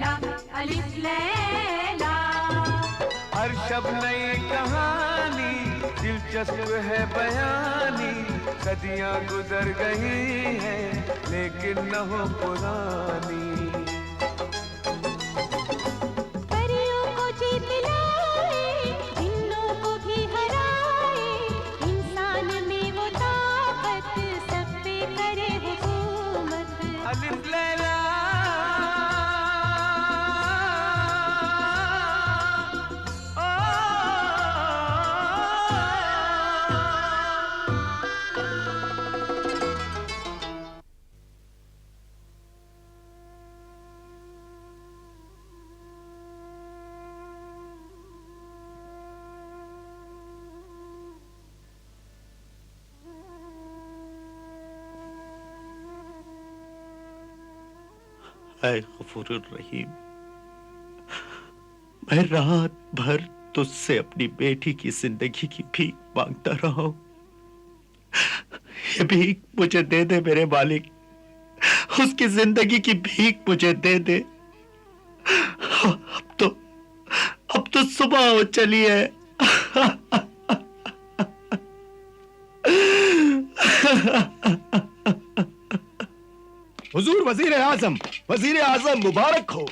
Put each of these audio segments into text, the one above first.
लैला अलिफ लैला। हर शब नई कहानी दिलचस्प है बयानी, सदियां गुजर गई हैं लेकिन न हो पुरानी। परियों को जीत लाए, जिन्नों को भी हराए, इंसान में वो ताकत सब पे करे हुकूमत। अलिफ लैला ऐ गफूरुर रहीम, मैं रात भर तुझसे अपनी बेटी की जिंदगी की भीख मांगता रहा हूं। ये भीख मुझे दे दे मेरे मालिक, उसकी जिंदगी की भीख मुझे दे दे। अब तो सुबह हो चली है। हुजूर वजीर आजम मुबारक हो।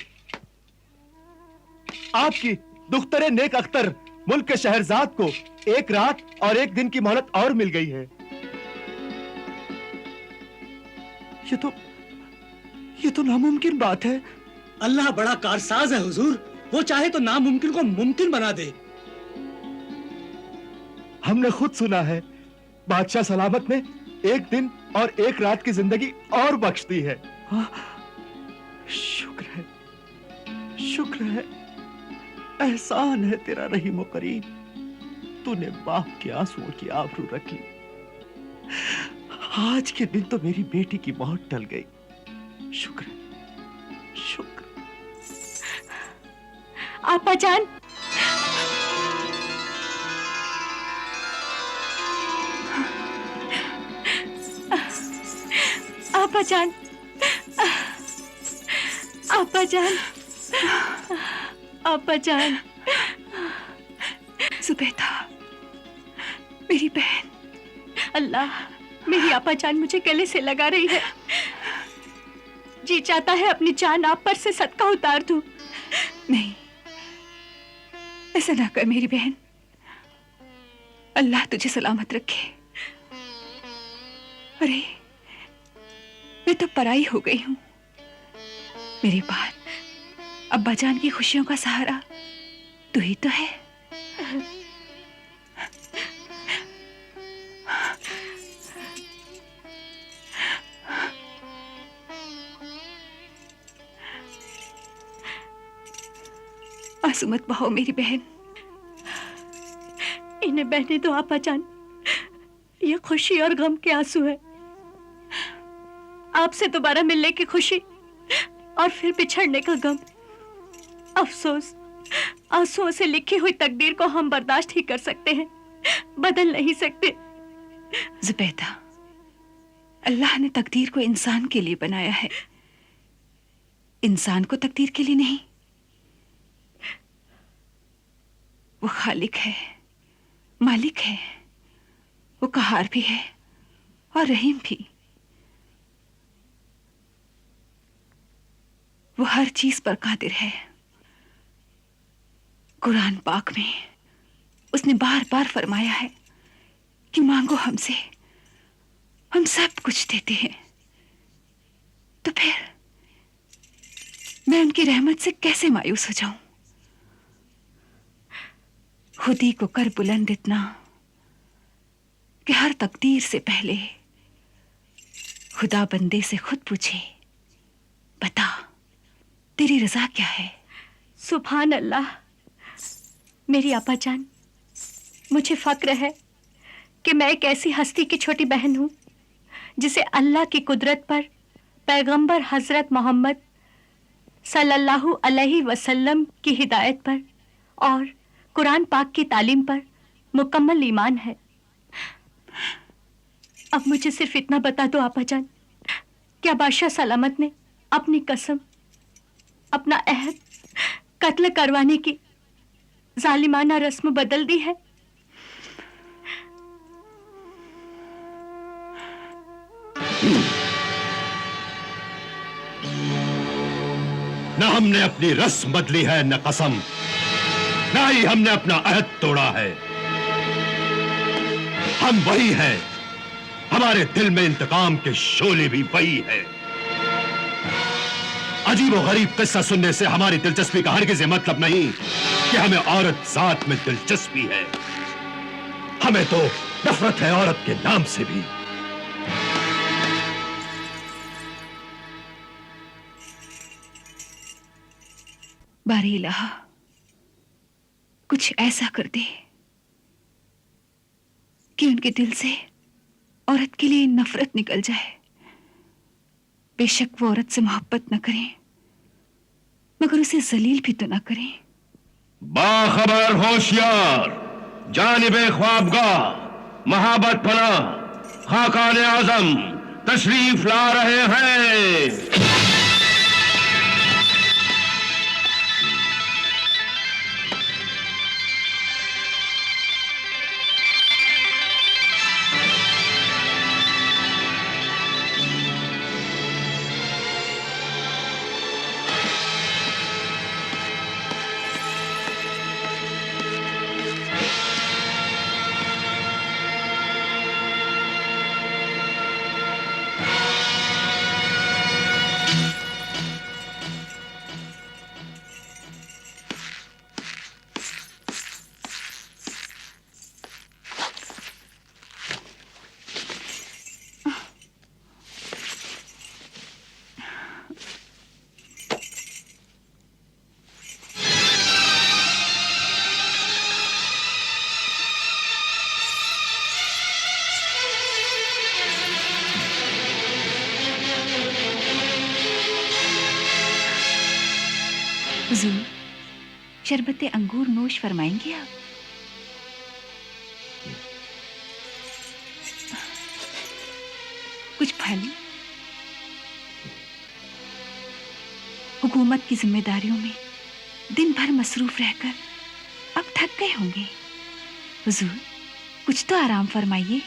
आपकी दुख्तरे नेक अख्तर मुल्क के शहरजाद को एक रात और एक दिन की मोहलत और मिल गई है। ये तो नामुमकिन बात है। अल्लाह बड़ा कारसाज है हुजूर, वो चाहे तो नामुमकिन को मुमकिन बना दे। हमने खुद सुना है बादशाह सलामत ने एक दिन और एक रात की जिंदगी और बख्श दी है। शुक्र है, एहसान है तेरा रहीम करीम। तूने बाप के आंसुओं की आबरू रख ली। आज के दिन तो मेरी बेटी की मौत टल गई। शुक्र। आपा जान, आपा जान, आपा जान, आपा जान। जुबैदा मेरी बहन, अल्लाह मेरी आपा जान मुझे गले से लगा रही है। जी चाहता है अपनी जान आप पर से सदका उतार दूं। नहीं, ऐसा ना कर मेरी बहन। अल्लाह तुझे सलामत रखे। अरे मैं तो पराई हो गई हूं। मेरी बात, अब्बा जान की खुशियों का सहारा तू ही तो है। आंसू मत बहाओ मेरी बहन, इन्हें बहने दो आपा जान। ये खुशी और गम के आंसू है। आपसे दोबारा मिलने की खुशी और फिर बिछड़ने का गम। अफसोस, आंसुओं से लिखी हुई तकदीर को हम बर्दाश्त ही कर सकते हैं, बदल नहीं सकते। जुबैदा, अल्लाह ने तकदीर को इंसान के लिए बनाया है, इंसान को तकदीर के लिए नहीं। वो खालिक है, मालिक है, वो कहार भी है और रहीम भी। वो हर चीज पर कादिर है। कुरान पाक में उसने बार बार फरमाया है कि मांगो हमसे, हम सब कुछ देते हैं। तो फिर मैं उनकी रहमत से कैसे मायूस हो जाऊं? खुद ही को कर बुलंद इतना कि हर तकदीर से पहले खुदा बंदे से खुद पूछे, बता तेरी रजा क्या है? सुभान अल्लाह। मेरी आपा जान, मुझे फक्र है कि मैं एक ऐसी हस्ती की छोटी बहन हूं जिसे अल्लाह की कुदरत पर पैगंबर हजरत मोहम्मद सल्लल्लाहु अलैहि वसल्लम की हिदायत पर और कुरान पाक की तालीम पर मुकम्मल ईमान है। अब मुझे सिर्फ इतना बता दो आपा जान, क्या बादशाह सलामत ने अपनी कसम अपना अहद कत्ल करवाने की जालिमाना रस्म बदल दी है। न हमने अपनी रस्म बदली है, न कसम, न ही हमने अपना अहद तोड़ा है। हम वही हैं, हमारे दिल में इंतकाम के शोले भी वही है। अजीब और गरीब किस्सा सुनने से हमारी दिलचस्पी का हरगिज़ मतलब नहीं कि हमें औरत जात में दिलचस्पी है। हमें तो नफरत है औरत के नाम से भी। बारी इलाहा, कुछ ऐसा कर दे कि उनके दिल से औरत के लिए नफरत निकल जाए। बेशक वो औरत से मोहब्बत न करें, मगर उसे जलील भी तो न करें। बाखबर होशियार, जानिबे ख्वाबगाह, महाबत पना, खाकान आजम तशरीफ ला रहे हैं। हुजूर, शरबत अंगूर नोश फरमाएंगे आप? कुछ फल? हुकूमत की जिम्मेदारियों में दिन भर मसरूफ रहकर अब थक गए होंगे। हुजूर, कुछ तो आराम फरमाइए।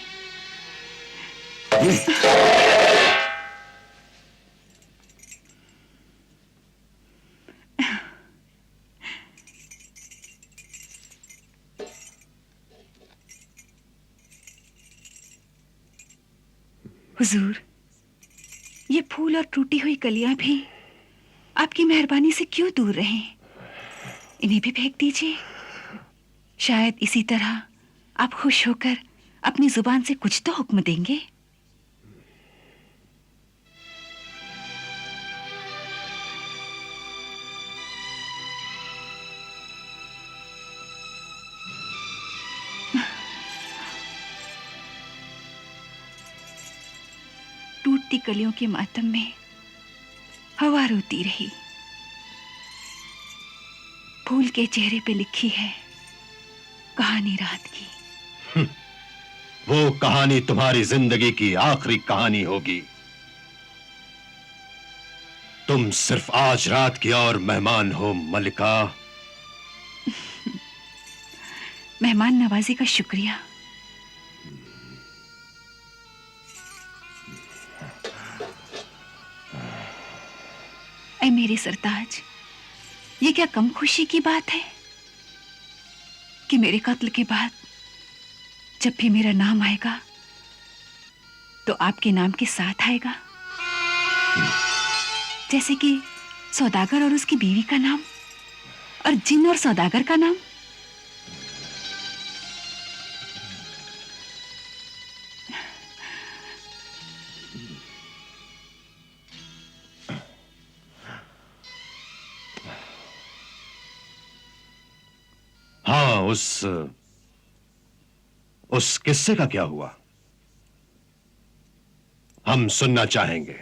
हुजूर, ये फूल और टूटी हुई कलियां भी आपकी मेहरबानी से क्यों दूर रहें? इन्हें भी फेंक दीजिए। शायद इसी तरह आप खुश होकर अपनी जुबान से कुछ तो हुक्म देंगे। टूटती कलियों के मातम में हवा रोती रही। फूल के चेहरे पे लिखी है कहानी रात की। वो कहानी तुम्हारी जिंदगी की आखिरी कहानी होगी। तुम सिर्फ आज रात की और मेहमान हो मलिका। मेहमान नवाजी का शुक्रिया। ऐ मेरे सरताज, ये क्या कम खुशी की बात है कि मेरे कत्ल के बाद जब भी मेरा नाम आएगा तो आपके नाम के साथ आएगा, जैसे कि सौदागर और उसकी बीवी का नाम और जिन और सौदागर का नाम। हाँ, उस किस्से का क्या हुआ? हम सुनना चाहेंगे।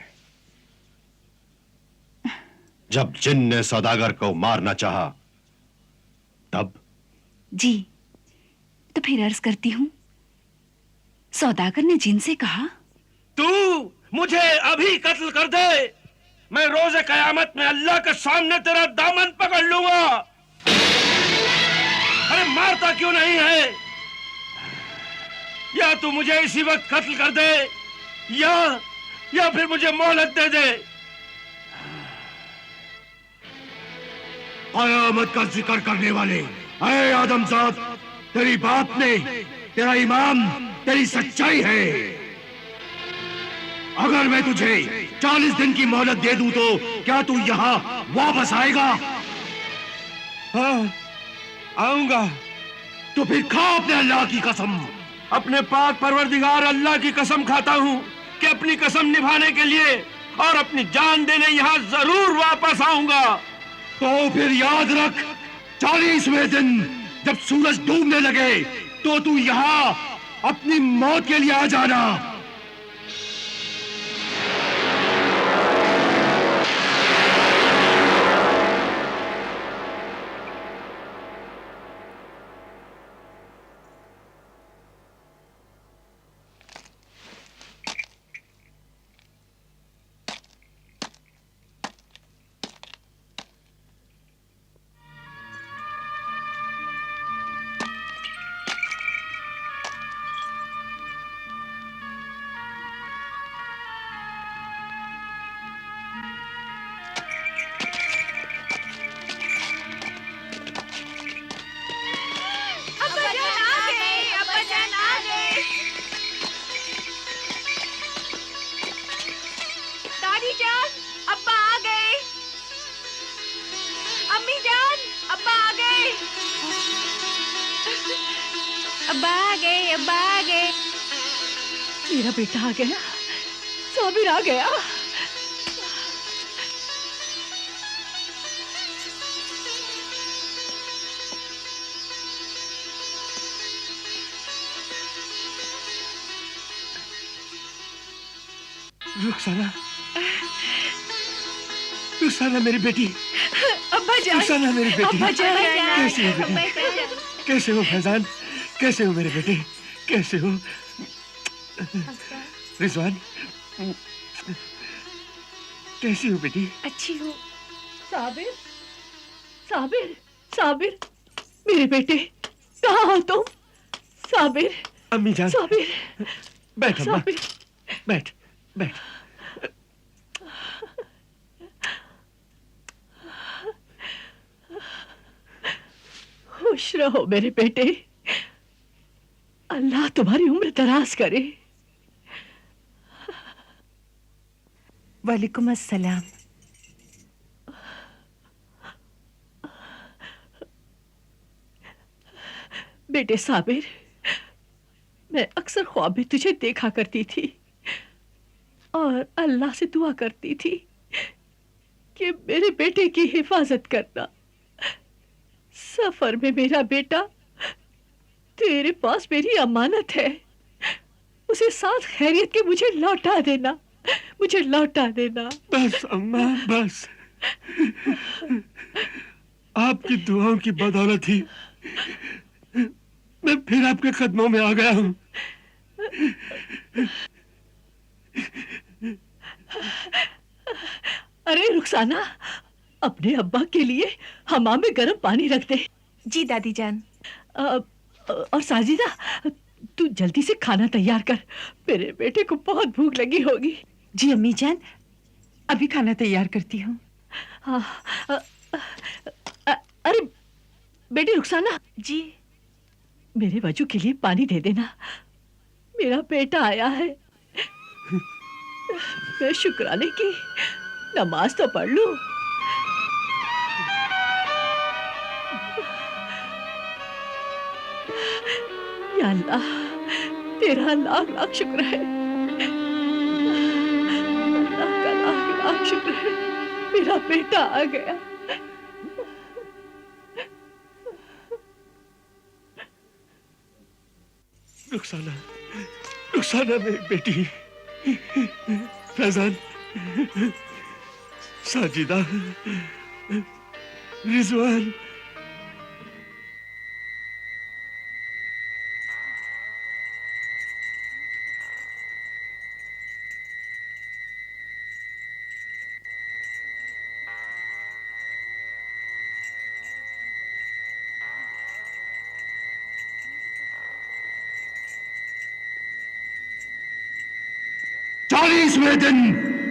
जब जिन ने सौदागर को मारना चाहा तब? जी, तो फिर अर्ज करती हूं, सौदागर ने जिन से कहा, तू मुझे अभी कत्ल कर दे, मैं रोज़े कयामत में अल्लाह के सामने तेरा दामन पकड़ लूंगा। अरे मारता क्यों नहीं है? या तू मुझे इसी वक्त कत्ल कर दे या फिर मुझे मोहलत दे दे। कयामत का जिक्र करने वाले, अरे आदमजाद, तेरी बात ने, तेरा ईमान, तेरी सच्चाई है। अगर मैं तुझे 40 दिन की मोहलत दे दूं तो क्या तू यहाँ वापस आएगा? हाँ, आऊंगा। तो फिर खा अपने अल्लाह की कसम। अपने पाक परवरदिगार अल्लाह की कसम खाता हूँ कि अपनी कसम निभाने के लिए और अपनी जान देने यहाँ जरूर वापस आऊंगा। तो फिर याद रख, 40वें दिन जब सूरज डूबने लगे तो तू यहाँ अपनी मौत के लिए आ जाना। मेरा बेटा आ गया, साबिर आ गया। रुखसाना, रुखसाना मेरी बेटी। अब्बा जान, रुखसाना मेरी बेटी। अब्बा जान, कैसे हो बेटी? कैसे हो फैजान? कैसे हो मेरे बेटे? कैसे हो रिजवान? कैसी हो बेटी? अच्छी हो। साबिर, साबिर, साबिर, मेरे बेटे, कहाँ हो तुम? साबिर, अम्मी जान, साबिर, बैठ अम्मा, साबिर। बैठ बैठ। खुश रहो मेरे बेटे, अल्लाह तुम्हारी उम्र दराज करे। वालेकुम अस्सलाम। बेटे साबिर, मैं अक्सर ख्वाब में तुझे देखा करती थी और अल्लाह से दुआ करती थी कि मेरे बेटे की हिफाजत करना। सफर में मेरा बेटा तेरे पास मेरी अमानत है, उसे साथ खैरियत के मुझे लौटा देना, मुझे लौटा देना। बस अम्मा बस, आपकी दुआओं की बदौलत ही मैं फिर आपके कदमों में आ गया हूँ। अरे रुखसाना, अपने अब्बा के लिए हमाम में गर्म पानी रख दे। जी दादी जान। और साजिदा, तू जल्दी से खाना तैयार कर, मेरे बेटे को बहुत भूख लगी होगी। जी अम्मी जान, अभी खाना तैयार करती हूँ। अरे बेटी रुखसाना जी, मेरे वजू के लिए पानी दे देना, मेरा बेटा आया है। मैं शुक्राने की नमाज तो पढ़ लूं। या अल्लाह, तेरा लाख लाख शुक्र है, अल्लाह का लाख लाख शुक्र है, मेरा बेटा आ गया। रुखसाना, रुखसाना मेरी बेटी। फैजान, साजिदा, रिजवान। 40वें दिन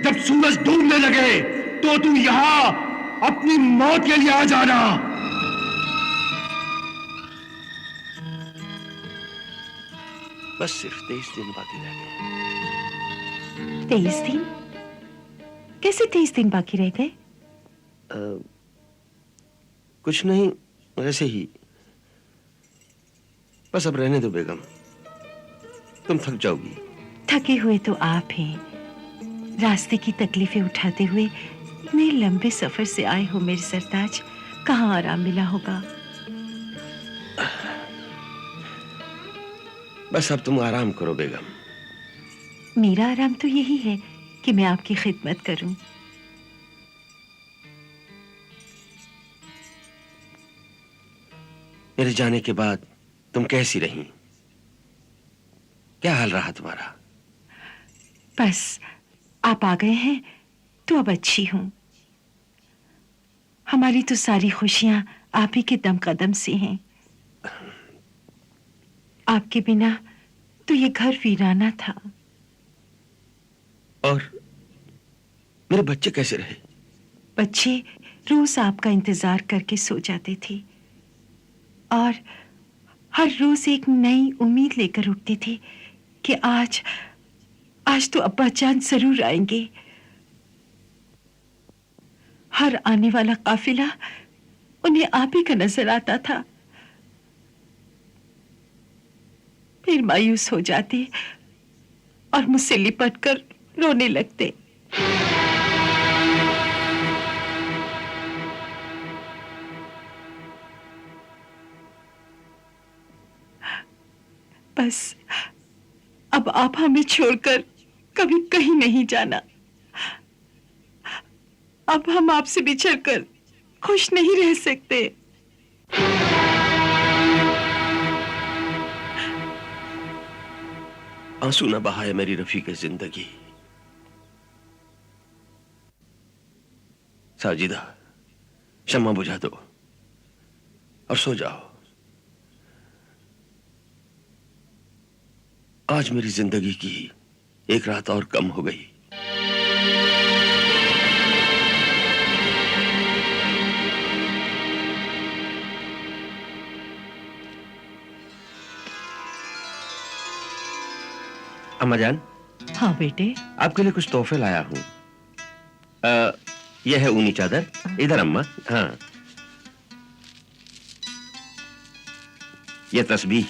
जब सूरज डूबने लगे तो तू यहां अपनी मौत के लिए आ जाना। बस सिर्फ 23 दिन बाकी रह गए। 23 दिन? कैसे 23 दिन बाकी रह गए? कुछ नहीं, वैसे ही। बस अब रहने दो बेगम, तुम थक जाओगी। थके हुए तो आप हैं। रास्ते की तकलीफें उठाते हुए इतने लंबे सफर से आए हो मेरे सरताज, कहाँ आराम मिला होगा। बस अब तुम आराम करो बेगम। मेरा आराम तो यही है कि मैं आपकी खिदमत करूं। मेरे जाने के बाद तुम कैसी रही? क्या हाल रहा तुम्हारा? बस आप आ गए हैं तो अब अच्छी हूं। हमारी तो सारी खुशियां आप ही के दम कदम से हैं। आपके बिना तो ये घर वीराना था। और मेरे बच्चे कैसे रहे? बच्चे रोज आपका इंतजार करके सो जाते थे और हर रोज एक नई उम्मीद लेकर उठते थे कि आज तो अब्बा जान जरूर आएंगे। हर आने वाला काफिला उन्हें आप ही का नजर आता था। फिर मायूस हो जाते और मुझसे लिपटकर रोने लगते। बस अब आप हमें छोड़कर कभी कहीं नहीं जाना। अब हम आपसे बिछड़कर खुश नहीं रह सकते। आंसू न बहाए मेरी रफीक जिंदगी। साजिदा, शम्मा बुझा दो और सो जाओ। आज मेरी जिंदगी की एक रात और कम हो गई। अम्मा जान। हाँ बेटे। आपके लिए कुछ तोहफे लाया हूं। यह है ऊनी चादर। इधर अम्मा। हाँ, यह तस्बीह।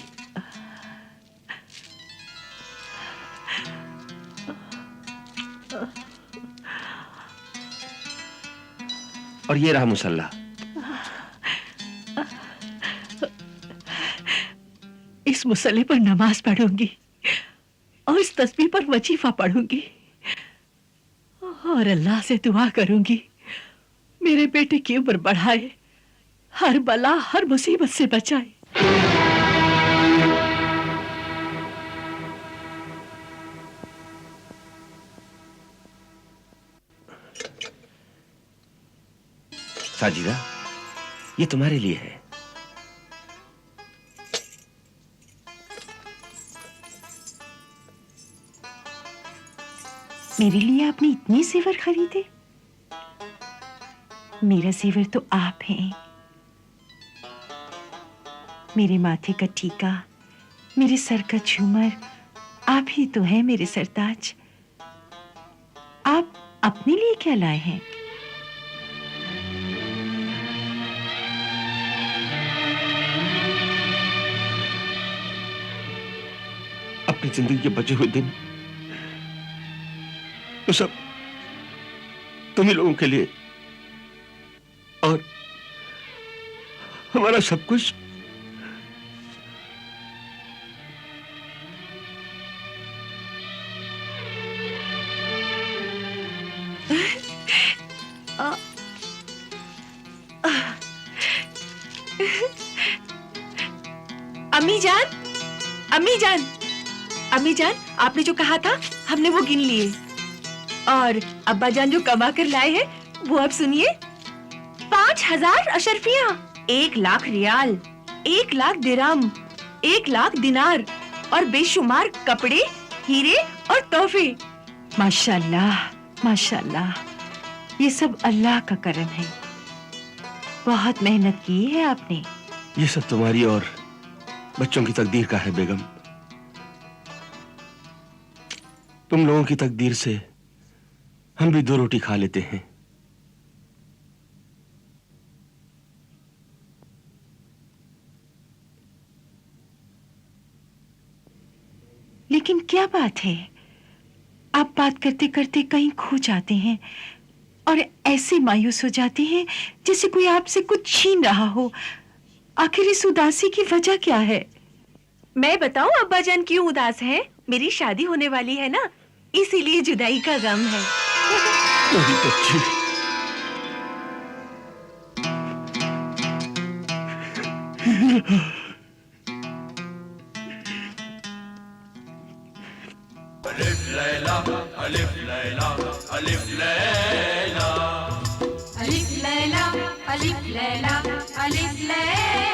और ये रहा मुसल्ला। इस मुसल्ले पर नमाज पढ़ूंगी और इस तस्बीह पर वजीफा पढ़ूंगी और अल्लाह से दुआ करूंगी मेरे बेटे की उम्र बढ़ाए, हर बला हर मुसीबत से बचाए। साजिदा, ये तुम्हारे लिए है। मेरे लिए आपने इतने जेवर खरीदे? मेरा जेवर तो आप हैं। मेरे माथे का टीका, मेरे सर का झूमर, आप ही तो हैं मेरे सरताज। आप अपने लिए क्या लाए हैं? अपनी जिंदगी के बचे हुए दिन तो सब तुम ही लोगों के लिए, और हमारा सब कुछ अम्मी जान, अम्मी जान, अम्मी जान, आपने जो कहा था हमने वो गिन लिए। और अब्बा जान जो कमा कर लाए हैं वो अब सुनिए। 5000 अशरफियां, 1 लाख रियाल, 1 लाख दिरहम, 1 लाख दिनार और बेशुमार कपड़े, हीरे और तोहफे। माशाल्लाह, माशाल्लाह, ये सब अल्लाह का करम है। बहुत मेहनत की है आपने। ये सब तुम्हारी और बच्चों की तकदीर का है बेगम। तुम लोगों की तकदीर से हम भी 2 रोटी खा लेते हैं। लेकिन क्या बात है, आप बात करते करते कहीं खो जाते हैं और ऐसे मायूस हो जाते हैं जैसे कोई आपसे कुछ छीन रहा हो। आखिर इस उदासी की वजह क्या है? मैं बताऊं अब्बाजान क्यों उदास हैं? मेरी शादी होने वाली है ना, इसीलिए जुदाई का गम है। मेरी बच्ची, अलिफ लैला अलिफ लैला अलिफ लैला अलिफ लैला अलिफ लैला अलिफ लैला